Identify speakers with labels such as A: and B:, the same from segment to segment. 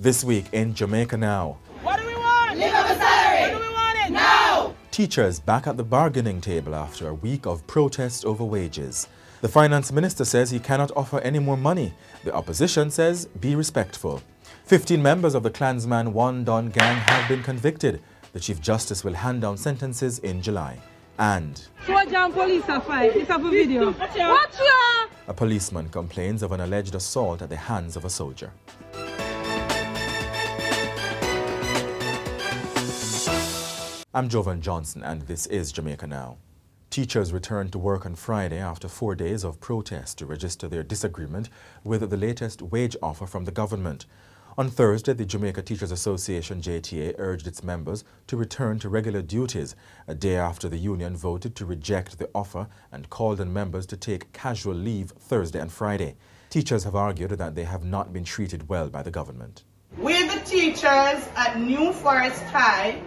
A: This week in Jamaica Now.
B: What do we want?
C: Livable salary.
B: When do we want it?
C: Now.
A: Teachers back at the bargaining table after a week of protests over wages. The finance minister says he cannot offer any more money. The opposition says be respectful. 15 members of the Clansman One-Don Gang have been convicted. The Chief Justice will hand down sentences in July. And
B: Soldier and police are fight. It's up a video. Watch ya!
A: A policeman complains of an alleged assault at the hands of a soldier. I'm Jovan Johnson and this is Jamaica Now. Teachers returned to work on Friday after 4 days of protest to register their disagreement with the latest wage offer from the government. On Thursday, the Jamaica Teachers Association JTA urged its members to return to regular duties, a day after the union voted to reject the offer and called on members to take casual leave Thursday and Friday. Teachers have argued that they have not been treated well by the government.
D: We, the teachers at New Forest High,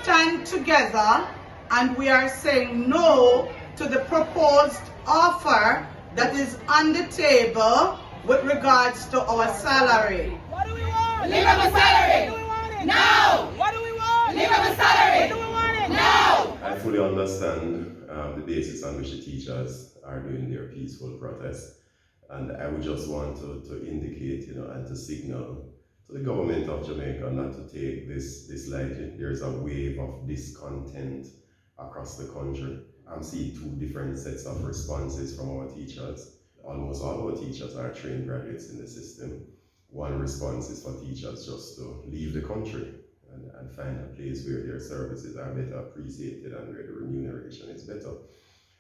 D: stand together and we are saying no to the proposed offer that is on the table with regards to our salary.
B: What do we want?
C: Livable salary.
B: When do we want it?
C: Now.
B: What do we want?
C: Livable salary.
B: When do we want it?
C: Now.
E: I fully understand the basis on which the teachers are doing their peaceful protest, and I would just want to indicate, and to signal to the government of Jamaica not to take this lightly. There's a wave of discontent across the country. I'm seeing two different sets of responses from our teachers. Almost all our teachers are trained graduates in the system. One response is for teachers just to leave the country and find a place where their services are better appreciated and where the remuneration is better.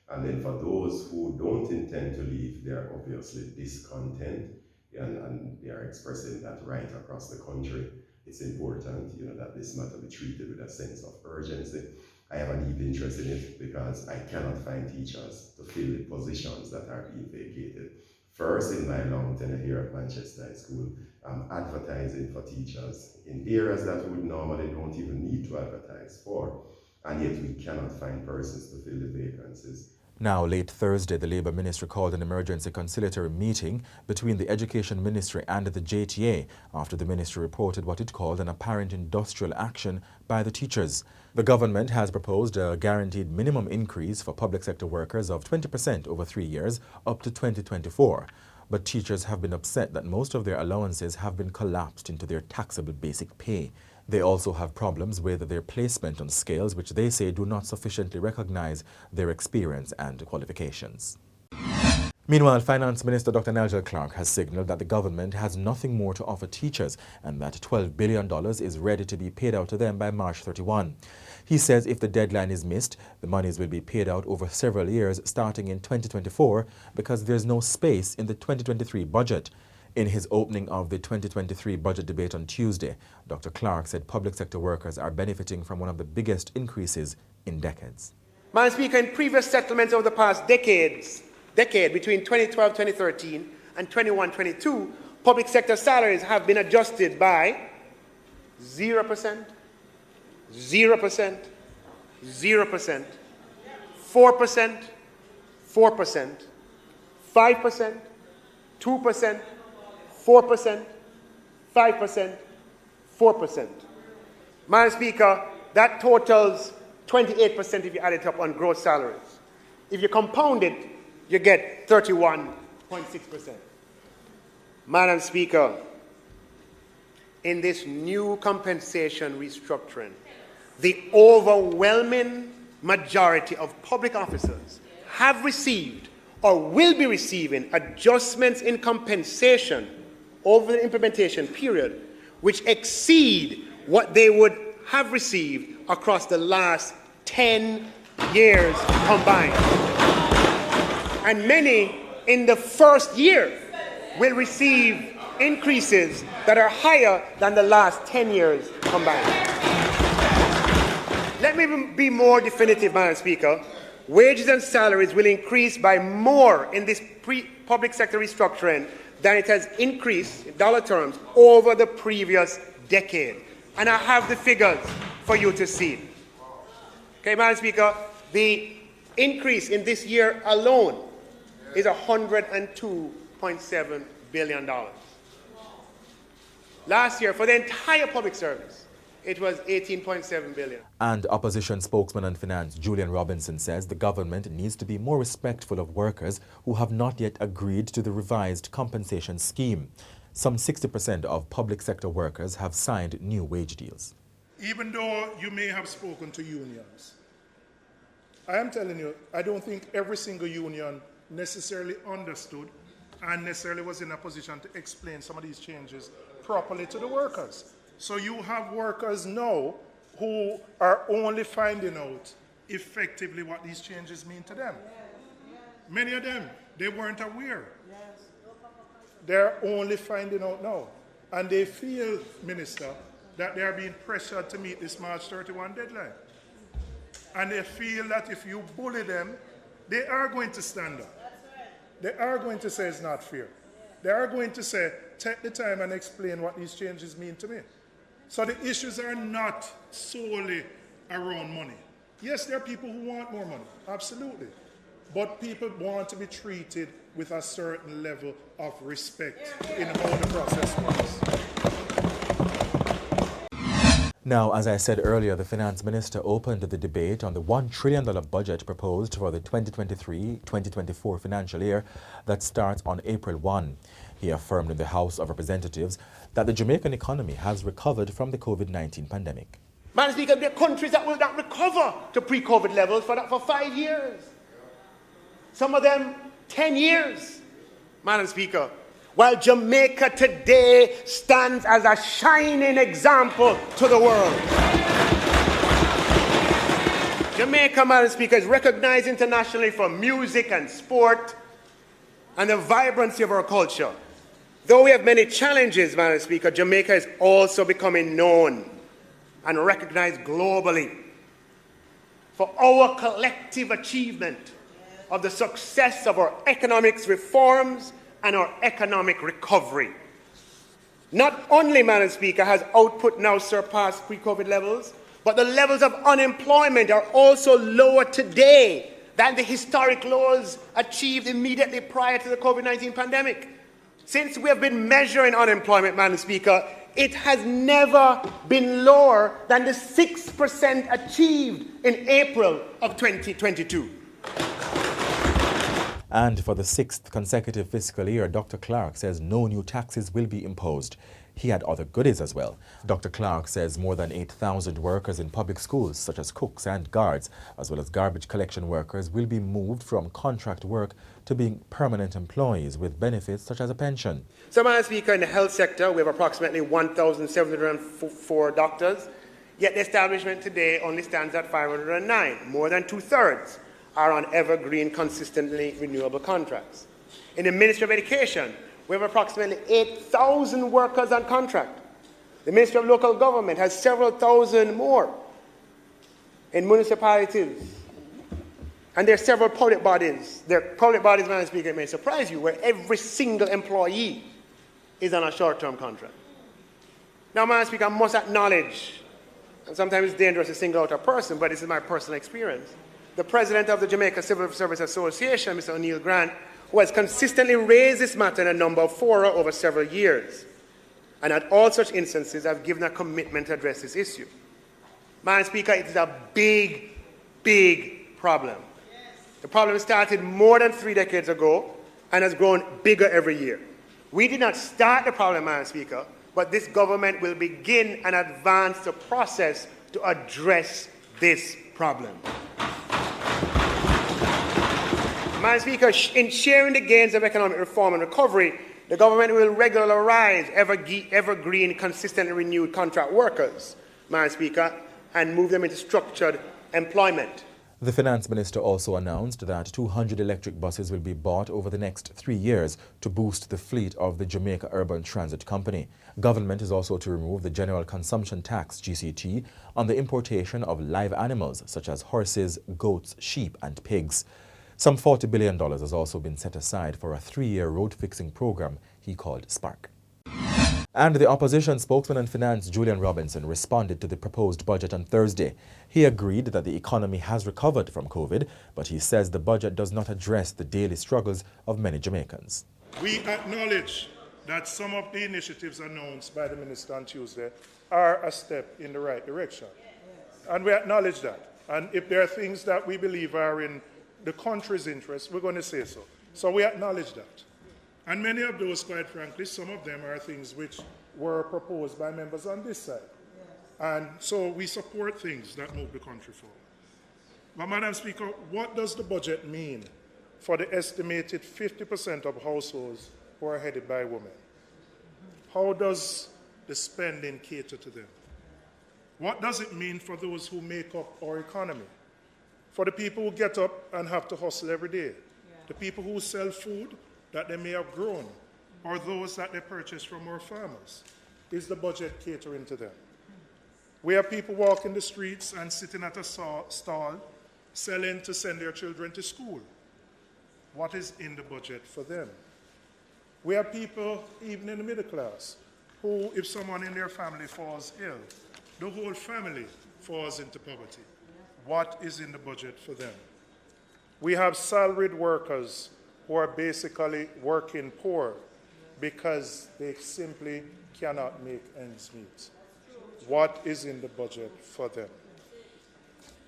E: And then for those who don't intend to leave, they are obviously discontent and they are expressing that right across the country. It's important, that this matter be treated with a sense of urgency. I have a deep interest in it because I cannot find teachers to fill the positions that are being vacated. First, in my long tenure here at Manchester High School, I'm advertising for teachers in areas that we normally don't even need to advertise for, and yet we cannot find persons to fill the vacancies.
A: Now, late Thursday, the Labour Ministry called an emergency conciliatory meeting between the Education Ministry and the JTA after the ministry reported what it called an apparent industrial action by the teachers. The government has proposed a guaranteed minimum increase for public sector workers of 20% over 3 years up to 2024. But teachers have been upset that most of their allowances have been collapsed into their taxable basic pay. They also have problems with their placement on scales which they say do not sufficiently recognize their experience and qualifications. Meanwhile, Finance Minister Dr. Nigel Clarke has signaled that the government has nothing more to offer teachers and that $12 billion is ready to be paid out to them by March 31. He says if the deadline is missed, the monies will be paid out over several years starting in 2024 because there's no space in the 2023 budget. In his opening of the 2023 budget debate on Tuesday, Dr. Clarke said public sector workers are benefiting from one of the biggest increases in decades.
F: Madam Speaker, in previous settlements over the past decade between 2012-2013 and 21-22, public sector salaries have been adjusted by 0%, 0%, 0%, 4%, 4%, 5%, 2%, 4%, 5%, 4%. Madam Speaker, that totals 28% if you add it up on gross salaries. If you compound it, you get 31.6%. Madam Speaker, in this new compensation restructuring, the overwhelming majority of public officers have received or will be receiving adjustments in compensation over the implementation period, which exceed what they would have received across the last 10 years combined. And many in the first year will receive increases that are higher than the last 10 years combined. Let me be more definitive, Madam Speaker. Wages and salaries will increase by more in this public sector restructuring than it has increased in dollar terms over the previous decade. And I have the figures for you to see. Okay, Madam Speaker, the increase in this year alone is $102.7 billion. Last year, for the entire public service, it was 18.7 billion.
A: And opposition spokesman on finance Julian Robinson says the government needs to be more respectful of workers who have not yet agreed to the revised compensation scheme. Some 60% of public sector workers have signed new wage deals.
C: Even though you may have spoken to unions, I am telling you, I don't think every single union necessarily understood and necessarily was in a position to explain some of these changes properly to the workers. So you have workers now who are only finding out effectively what these changes mean to them. Many of them, they weren't aware. They're only finding out now. And they feel, Minister, that they are being pressured to meet this March 31 deadline. And they feel that if you bully them, they are going to stand up. They are going to say it's not fair. They are going to say, take the time and explain what these changes mean to me. So the issues are not solely around money. Yes, there are people who want more money, absolutely. But people want to be treated with a certain level of respect in how the process works.
A: Now, as I said earlier, the finance minister opened the debate on the $1 trillion budget proposed for the 2023-2024 financial year that starts on April 1. He affirmed in the House of Representatives that the Jamaican economy has recovered from the COVID-19 pandemic.
F: Madam Speaker, there are countries that will not recover to pre-COVID levels for 5 years. Some of them 10 years, Madam Speaker. While Jamaica today stands as a shining example to the world. Jamaica, Madam Speaker, is recognized internationally for music and sport and the vibrancy of our culture. Though we have many challenges, Madam Speaker, Jamaica is also becoming known and recognized globally for our collective achievement of the success of our economic reforms and our economic recovery. Not only, Madam Speaker, has output now surpassed pre-COVID levels, but the levels of unemployment are also lower today than the historic lows achieved immediately prior to the COVID-19 pandemic. Since we have been measuring unemployment, Madam Speaker, it has never been lower than the 6% achieved in April of 2022.
A: And for the 6th consecutive fiscal year, Dr. Clarke says no new taxes will be imposed. He had other goodies as well. Dr. Clarke says more than 8,000 workers in public schools, such as cooks and guards, as well as garbage collection workers, will be moved from contract work to being permanent employees with benefits such as a pension.
F: So, Madam Speaker, in the health sector, we have approximately 1,704 doctors, yet the establishment today only stands at 509. More than two-thirds are on evergreen, consistently renewable contracts. In the Ministry of Education, we have approximately 8,000 workers on contract. The Ministry of Local Government has several thousand more in municipalities. And there are several public bodies. There are public bodies, Madam Speaker, it may surprise you, where every single employee is on a short-term contract. Now, Madam Speaker, I must acknowledge, and sometimes it's dangerous to single out a person, but this is my personal experience, the President of the Jamaica Civil Service Association, Mr. O'Neill Grant, who has consistently raised this matter in a number of fora over several years. And at all such instances, I've given a commitment to address this issue. Madam Speaker, it is a big, big problem. The problem started more than 3 decades ago and has grown bigger every year. We did not start the problem, Madam Speaker, but this government will begin and advance the process to address this problem. Madam Speaker, in sharing the gains of economic reform and recovery, the government will regularize evergreen, consistently renewed contract workers, Madam Speaker, and move them into structured employment.
A: The finance minister also announced that 200 electric buses will be bought over the next 3 years to boost the fleet of the Jamaica Urban Transit Company. Government is also to remove the General Consumption Tax, GCT, on the importation of live animals such as horses, goats, sheep and pigs. Some $40 billion has also been set aside for a 3-year road-fixing program he called Spark. And the opposition spokesman on finance, Julian Robinson, responded to the proposed budget on Thursday. He agreed that the economy has recovered from COVID, but he says the budget does not address the daily struggles of many Jamaicans.
C: We acknowledge that some of the initiatives announced by the minister on Tuesday are a step in the right direction. And we acknowledge that. And if there are things that we believe are in the country's interest, we're going to say so. So we acknowledge that. And many of those, quite frankly, some of them are things which were proposed by members on this side. And so we support things that move the country forward. But, Madam Speaker, what does the budget mean for the estimated 50% of households who are headed by women? How does the spending cater to them? What does it mean for those who make up our economy? For the people who get up and have to hustle every day? The people who sell food that they may have grown, or those that they purchase from our farmers? Is the budget catering to them? We have people walking the streets and sitting at a stall selling to send their children to school. What is in the budget for them? We have people, even in the middle class, who, if someone in their family falls ill, the whole family falls into poverty. What is in the budget for them? We have salaried workers who are basically working poor because they simply cannot make ends meet. What is in the budget for them?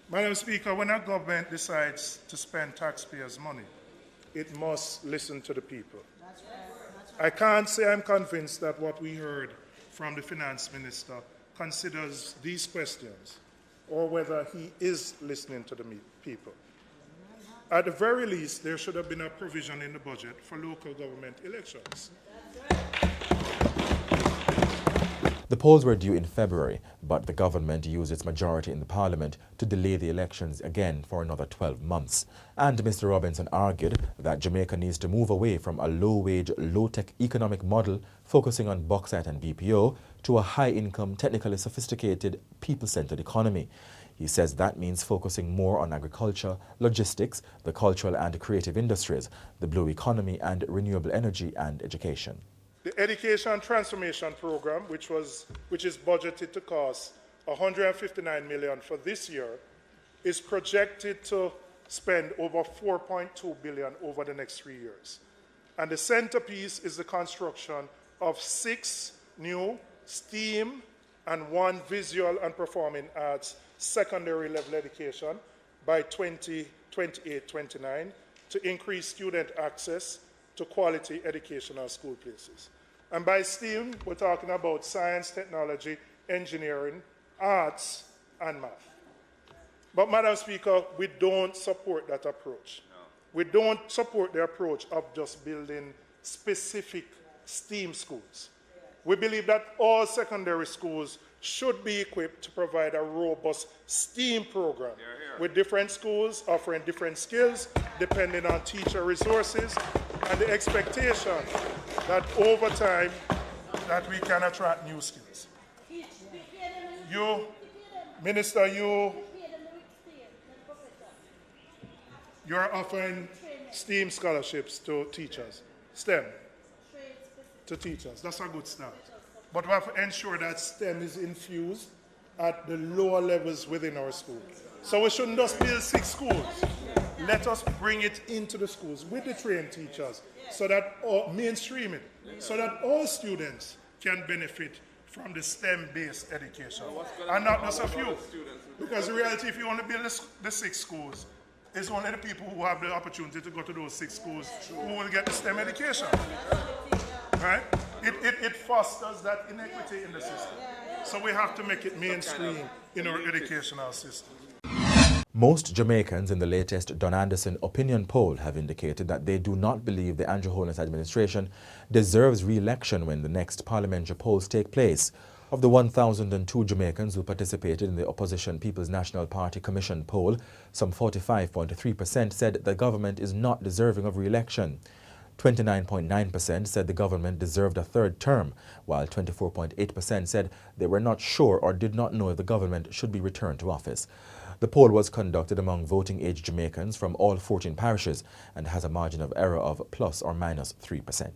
C: Madam Speaker, when a government decides to spend taxpayers' money, it must listen to the people. I can't say I'm convinced that what we heard from the finance minister considers these questions, or whether he is listening to the people. At the very least, there should have been a provision in the budget for local government elections.
A: The polls were due in February, but the government used its majority in the parliament to delay the elections again for another 12 months. And Mr. Robinson argued that Jamaica needs to move away from a low-wage, low-tech economic model focusing on bauxite and BPO to a high-income, technically sophisticated, people-centered economy. He says that means focusing more on agriculture, logistics, the cultural and creative industries, the blue economy and renewable energy and education.
C: The Education Transformation Program, which is budgeted to cost $159 million for this year, is projected to spend over $4.2 billion over the next 3 years. And the centerpiece is the construction of 6 new STEAM and 1 visual and performing arts secondary level education by 2028-29 to increase student access to quality educational school places. And by STEAM, we're talking about science, technology, engineering, arts, and math. But, Madam Speaker, we don't support that approach. No. We don't support the approach of just building specific STEAM schools. We believe that all secondary schools should be equipped to provide a robust STEAM program with different schools offering different skills depending on teacher resources and the expectation that over time that we can attract new skills. You, Minister, you're offering STEAM scholarships to teachers, STEM to teachers. That's a good start. But we have to ensure that STEM is infused at the lower levels within our school. So we shouldn't just build 6 schools. Let us bring it into the schools with the trained teachers, so that mainstream it, so that all students can benefit from the STEM-based education, and not just a few. Because in reality, if you only build the 6 schools, it's only the people who have the opportunity to go to those 6 schools who will get the STEM education. Right? It fosters that inequity in the system. So we have to make it mainstream in our educational system.
A: Most Jamaicans in the latest Don Anderson opinion poll have indicated that they do not believe the Andrew Holness administration deserves re-election when the next parliamentary polls take place. Of the 1,002 Jamaicans who participated in the opposition People's National Party Commission poll, some 45.3% said the government is not deserving of re-election. 29.9% said the government deserved a 3rd term, while 24.8% said they were not sure or did not know if the government should be returned to office. The poll was conducted among voting-age Jamaicans from all 14 parishes and has a margin of error of plus or minus 3%.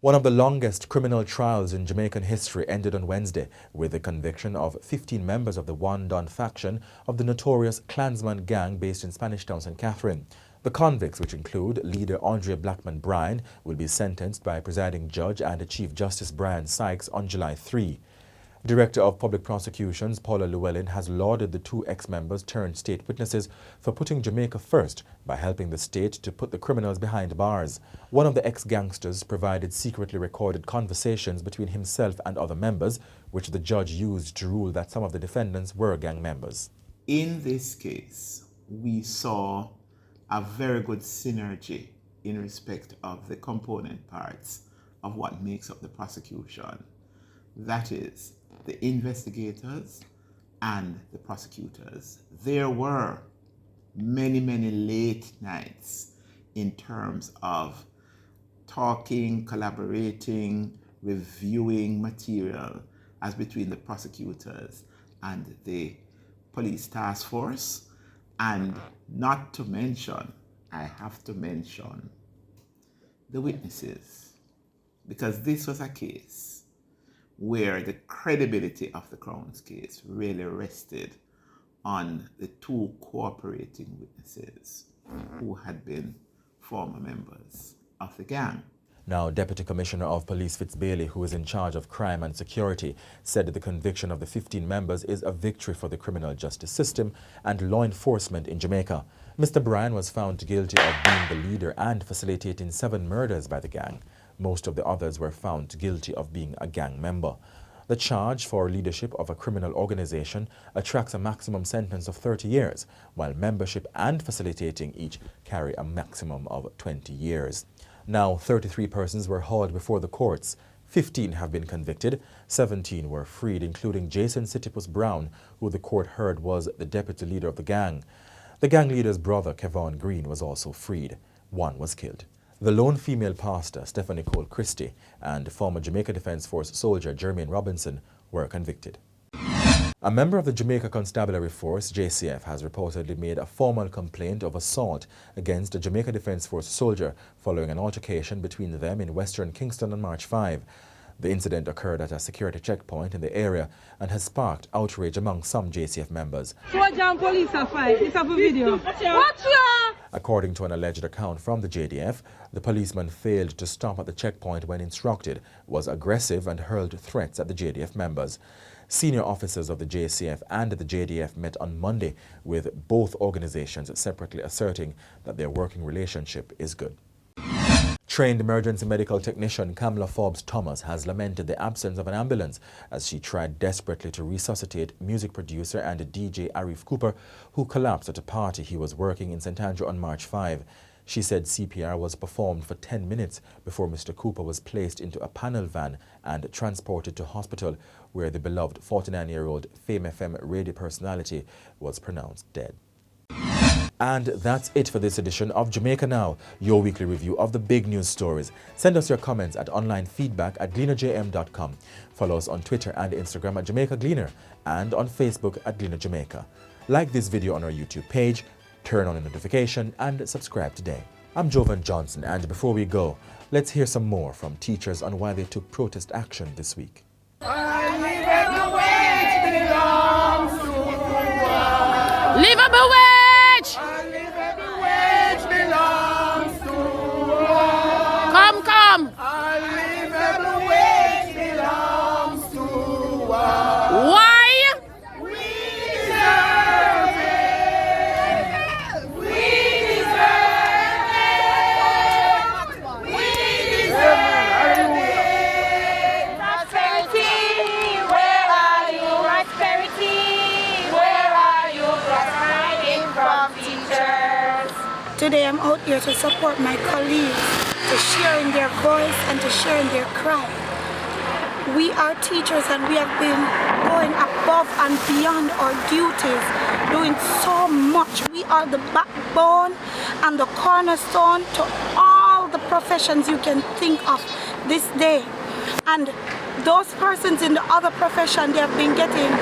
A: One of the longest criminal trials in Jamaican history ended on Wednesday with the conviction of 15 members of the One-Don faction of the notorious Clansman gang based in Spanish Town, St. Catherine. The convicts, which include leader Andrew Bryan, will be sentenced by presiding judge and Chief Justice Bryan Sykes on July 3. Director of Public Prosecutions Paula Llewellyn has lauded the two ex-members turned state witnesses for putting Jamaica first by helping the state to put the criminals behind bars. One of the ex-gangsters provided secretly recorded conversations between himself and other members, which the judge used to rule that some of the defendants were gang members.
G: In this case, we saw a very good synergy in respect of the component parts of what makes up the prosecution. That is, the investigators and the prosecutors. There were many late nights in terms of talking, collaborating, reviewing material as between the prosecutors and the police task force. And not to mention, I have to mention the witnesses, because this was a case where the credibility of the Crown's case really rested on the two cooperating witnesses who had been former members of the gang.
A: Now, Deputy Commissioner of Police Fitzbailey, who is in charge of crime and security, said that the conviction of the 15 members is a victory for the criminal justice system and law enforcement in Jamaica. Mr. Bryan was found guilty of being the leader and facilitating 7 murders by the gang. Most of the others were found guilty of being a gang member. The charge for leadership of a criminal organization attracts a maximum sentence of 30 years, while membership and facilitating each carry a maximum of 20 years. Now, 33 persons were hauled before the courts. 15 have been convicted. 17 were freed, including Jason Sittipus Brown, who the court heard was the deputy leader of the gang. The gang leader's brother, Kevon Green, was also freed. 1 was killed. The lone female pastor, Stephanie Cole Christie, and former Jamaica Defence Force soldier Jermaine Robinson were convicted. A member of the Jamaica Constabulary Force, JCF, has reportedly made a formal complaint of assault against a Jamaica Defence Force soldier following an altercation between them in Western Kingston on March 5. The incident occurred at a security checkpoint in the area and has sparked outrage among some JCF members.
B: Soldier and police are fight. This is a video. Watch ya!
A: According to an alleged account from the JDF, the policeman failed to stop at the checkpoint when instructed, was aggressive and hurled threats at the JDF members. Senior officers of the JCF and the JDF met on Monday, with both organizations separately asserting that their working relationship is good. Trained emergency medical technician Kamla Forbes-Thomas has lamented the absence of an ambulance as she tried desperately to resuscitate music producer and DJ Arif Cooper, who collapsed at a party he was working in St. Andrew on March 5. She said CPR was performed for 10 minutes before Mr. Cooper was placed into a panel van and transported to hospital, where the beloved 49-year-old Fame FM radio personality was pronounced dead. And that's it for this edition of Jamaica Now, your weekly review of the big news stories. Send us your comments at onlinefeedback@gleanerjm.com. Follow us on Twitter and Instagram at Jamaica Gleaner and on Facebook at Gleaner Jamaica. Like this video on our YouTube page, turn on the notification and subscribe today. I'm Jovan Johnson, and before we go, let's hear some more from teachers on why they took protest action this week.
H: Livable wage! Come. Why?
I: We deserve it. We deserve it. We deserve it. Prosperity, where are you? Prosperity, where are you? Hiding from teachers.
J: Today I'm out here to support my colleagues, to share in their voice and to share in their cry. We are teachers and we have been going above and beyond our duties, doing so much. We are the backbone and the cornerstone to all the professions you can think of this day. And those persons in the other profession, they have been getting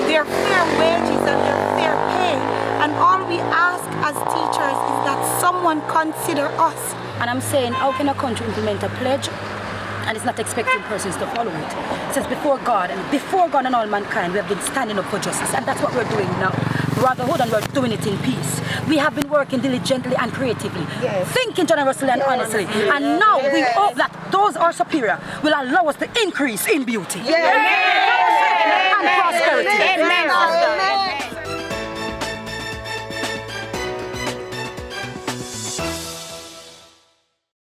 J: their fair wages and their fair pay. And all we ask as teachers is that someone consider us.
K: And I'm saying, how can a country implement a pledge and it's not expecting persons to follow it? It says before God and all mankind, we have been standing up for justice, and that's what we're doing now. Brotherhood, and we're doing it in peace. We have been working diligently and creatively, thinking generously and honestly. And now we hope that those our superior will allow us to increase in beauty.